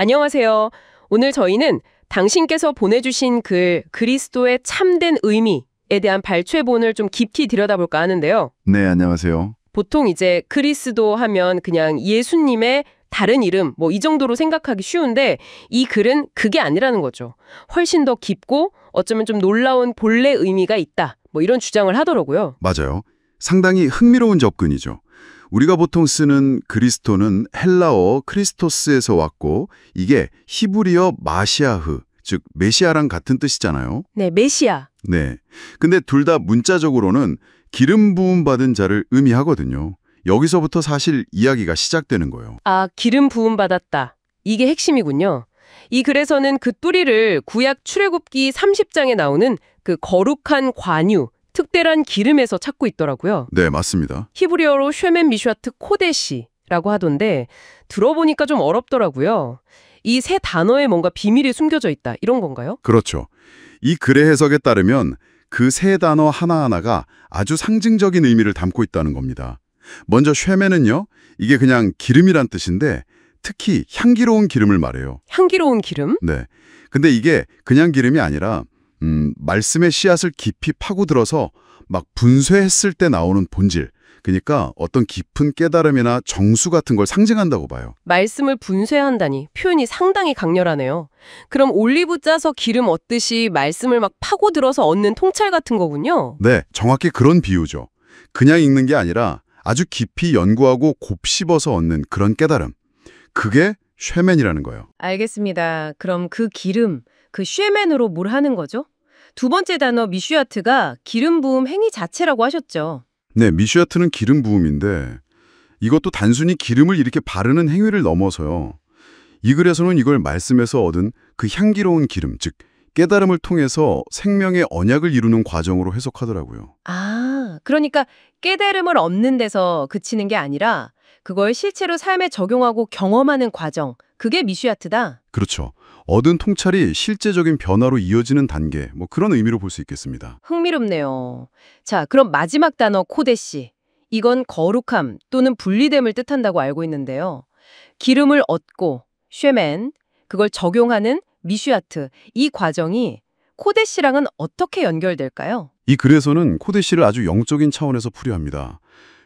안녕하세요. 오늘 저희는 당신께서 보내주신 글 그리스도의 참된 의미에 대한 발췌본을 좀 깊이 들여다볼까 하는데요. 네, 안녕하세요. 보통 이제 그리스도 하면 그냥 예수님의 다른 이름 뭐 이 정도로 생각하기 쉬운데 이 글은 그게 아니라는 거죠. 훨씬 더 깊고 어쩌면 좀 놀라운 본래 의미가 있다. 뭐 이런 주장을 하더라고요. 맞아요. 상당히 흥미로운 접근이죠. 우리가 보통 쓰는 그리스도는 헬라어 크리스토스에서 왔고 이게 히브리어 마시아흐, 즉 메시아랑 같은 뜻이잖아요. 네, 메시아. 네. 근데 둘 다 문자적으로는 기름 부음 받은 자를 의미하거든요. 여기서부터 사실 이야기가 시작되는 거예요. 아, 기름 부음 받았다. 이게 핵심이군요. 이 글에서는 그 뿌리를 구약 출애굽기 30장에 나오는 그 거룩한 관유, 특별한 기름에서 찾고 있더라고요. 네, 맞습니다. 히브리어로 쉐멘 미슈아트 코데시라고 하던데 들어보니까 좀 어렵더라고요. 이 세 단어에 뭔가 비밀이 숨겨져 있다. 이런 건가요? 그렇죠. 이 글의 해석에 따르면 그 세 단어 하나하나가 아주 상징적인 의미를 담고 있다는 겁니다. 먼저 쉐멘은요, 이게 그냥 기름이란 뜻인데 특히 향기로운 기름을 말해요. 향기로운 기름? 네. 근데 이게 그냥 기름이 아니라 말씀의 씨앗을 깊이 파고들어서 막 분쇄했을 때 나오는 본질, 그러니까 어떤 깊은 깨달음이나 정수 같은 걸 상징한다고 봐요. 말씀을 분쇄한다니 표현이 상당히 강렬하네요. 그럼 올리브 짜서 기름 얻듯이 말씀을 막 파고들어서 얻는 통찰 같은 거군요. 네, 정확히 그런 비유죠. 그냥 읽는 게 아니라 아주 깊이 연구하고 곱씹어서 얻는 그런 깨달음. 그게 쉐멘이라는 거예요. 알겠습니다. 그럼 그 기름, 그 쉐멘으로 뭘 하는 거죠? 두 번째 단어 미슈아트가 기름 부음 행위 자체라고 하셨죠. 네, 미슈아트는 기름 부음인데 이것도 단순히 기름을 이렇게 바르는 행위를 넘어서요. 이 글에서는 이걸 말씀에서 얻은 그 향기로운 기름, 즉 깨달음을 통해서 생명의 언약을 이루는 과정으로 해석하더라고요. 아, 그러니까 깨달음을 얻는 데서 그치는 게 아니라 그걸 실제로 삶에 적용하고 경험하는 과정, 그게 미슈아트다. 그렇죠. 얻은 통찰이 실제적인 변화로 이어지는 단계, 뭐 그런 의미로 볼 수 있겠습니다. 흥미롭네요. 자, 그럼 마지막 단어 코데시. 이건 거룩함 또는 분리됨을 뜻한다고 알고 있는데요. 기름을 얻고 쉐멘, 그걸 적용하는 미슈아트, 이 과정이 코데시랑은 어떻게 연결될까요? 이 글에서는 코데시를 아주 영적인 차원에서 풀이합니다.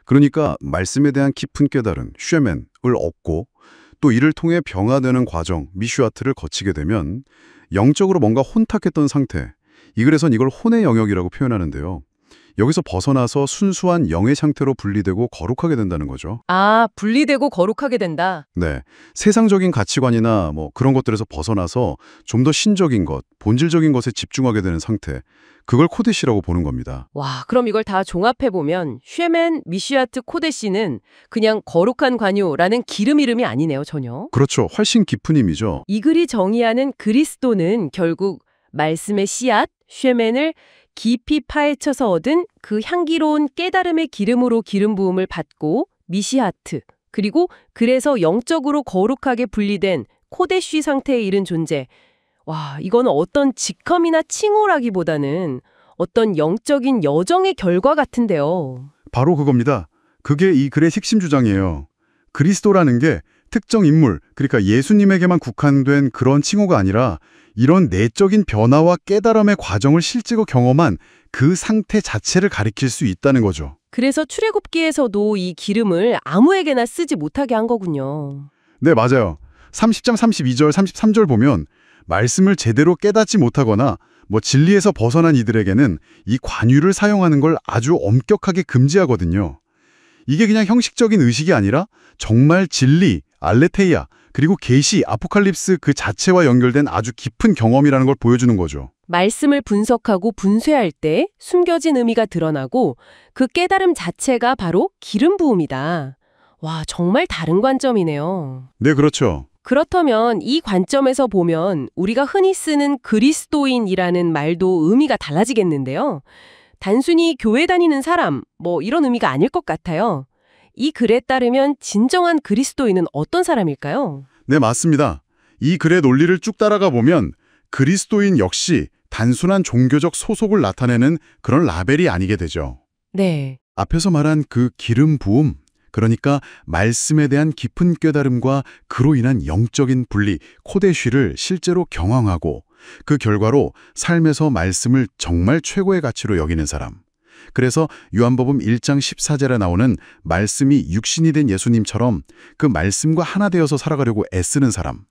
그러니까 말씀에 대한 깊은 깨달음, 쉐멘을 얻고 또 이를 통해 병화되는 과정, 미슈아트를 거치게 되면 영적으로 뭔가 혼탁했던 상태, 이 글에선 이걸 혼의 영역이라고 표현하는데요. 여기서 벗어나서 순수한 영의 상태로 분리되고 거룩하게 된다는 거죠. 아, 분리되고 거룩하게 된다. 네, 세상적인 가치관이나 뭐 그런 것들에서 벗어나서 좀 더 신적인 것, 본질적인 것에 집중하게 되는 상태, 그걸 코데시라고 보는 겁니다. 와, 그럼 이걸 다 종합해보면 쉐멘, 미슈아트, 코데시는 그냥 거룩한 관유라는 기름 이름이 아니네요, 전혀. 그렇죠. 훨씬 깊은 의미죠. 이 글이 정의하는 그리스도는 결국 말씀의 씨앗, 쉐멘을 깊이 파헤쳐서 얻은 그 향기로운 깨달음의 기름으로 기름 부음을 받고 미시하트, 그리고 그래서 영적으로 거룩하게 분리된 코데쉬 상태에 이른 존재. 와, 이건 어떤 직함이나 칭호라기보다는 어떤 영적인 여정의 결과 같은데요. 바로 그겁니다. 그게 이 글의 핵심 주장이에요. 그리스도라는 게 특정 인물, 그러니까 예수님에게만 국한된 그런 칭호가 아니라 이런 내적인 변화와 깨달음의 과정을 실제로 경험한 그 상태 자체를 가리킬 수 있다는 거죠. 그래서 출애굽기에서도 이 기름을 아무에게나 쓰지 못하게 한 거군요. 네, 맞아요. 30장 32절, 33절 보면 말씀을 제대로 깨닫지 못하거나 뭐 진리에서 벗어난 이들에게는 이 관유를 사용하는 걸 아주 엄격하게 금지하거든요. 이게 그냥 형식적인 의식이 아니라 정말 진리, 알레테이아, 그리고 계시, 아포칼립스 그 자체와 연결된 아주 깊은 경험이라는 걸 보여주는 거죠. 말씀을 분석하고 분쇄할 때 숨겨진 의미가 드러나고 그 깨달음 자체가 바로 기름 부음이다. 와, 정말 다른 관점이네요. 네, 그렇죠. 그렇다면 이 관점에서 보면 우리가 흔히 쓰는 그리스도인이라는 말도 의미가 달라지겠는데요. 단순히 교회 다니는 사람, 뭐 이런 의미가 아닐 것 같아요. 이 글에 따르면 진정한 그리스도인은 어떤 사람일까요? 네, 맞습니다. 이 글의 논리를 쭉 따라가 보면 그리스도인 역시 단순한 종교적 소속을 나타내는 그런 라벨이 아니게 되죠. 네. 앞에서 말한 그 기름 부음, 그러니까 말씀에 대한 깊은 깨달음과 그로 인한 영적인 분리, 코데쉬를 실제로 경험하고 그 결과로 삶에서 말씀을 정말 최고의 가치로 여기는 사람. 그래서 요한복음 1장 14절에 나오는 말씀이 육신이 된 예수님처럼 그 말씀과 하나 되어서 살아가려고 애쓰는 사람.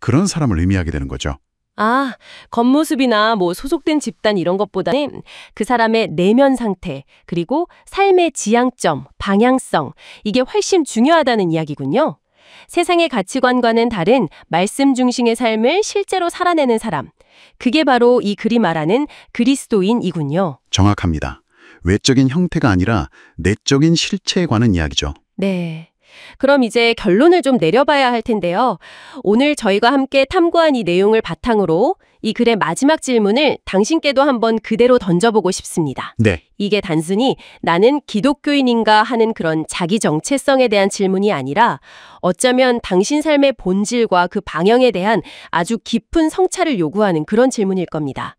그런 사람을 의미하게 되는 거죠. 아, 겉모습이나 뭐 소속된 집단 이런 것보다는 그 사람의 내면 상태, 그리고 삶의 지향점, 방향성, 이게 훨씬 중요하다는 이야기군요. 세상의 가치관과는 다른 말씀 중심의 삶을 실제로 살아내는 사람. 그게 바로 이 글이 말하는 그리스도인이군요. 정확합니다. 외적인 형태가 아니라 내적인 실체에 관한 이야기죠. 네. 그럼 이제 결론을 좀 내려봐야 할 텐데요. 오늘 저희가 함께 탐구한 이 내용을 바탕으로 이 글의 마지막 질문을 당신께도 한번 그대로 던져보고 싶습니다. 네. 이게 단순히 나는 기독교인인가 하는 그런 자기 정체성에 대한 질문이 아니라 어쩌면 당신 삶의 본질과 그 방향에 대한 아주 깊은 성찰을 요구하는 그런 질문일 겁니다.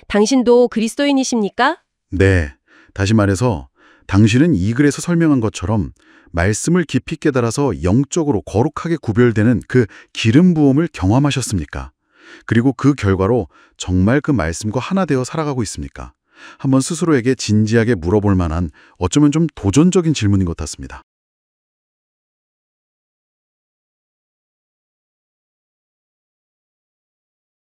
당신도 그리스도인이십니까? 네. 다시 말해서 당신은 이 글에서 설명한 것처럼 말씀을 깊이 깨달아서 영적으로 거룩하게 구별되는 그 기름 부음을 경험하셨습니까? 그리고 그 결과로 정말 그 말씀과 하나 되어 살아가고 있습니까? 한번 스스로에게 진지하게 물어볼 만한 어쩌면 좀 도전적인 질문인 것 같습니다.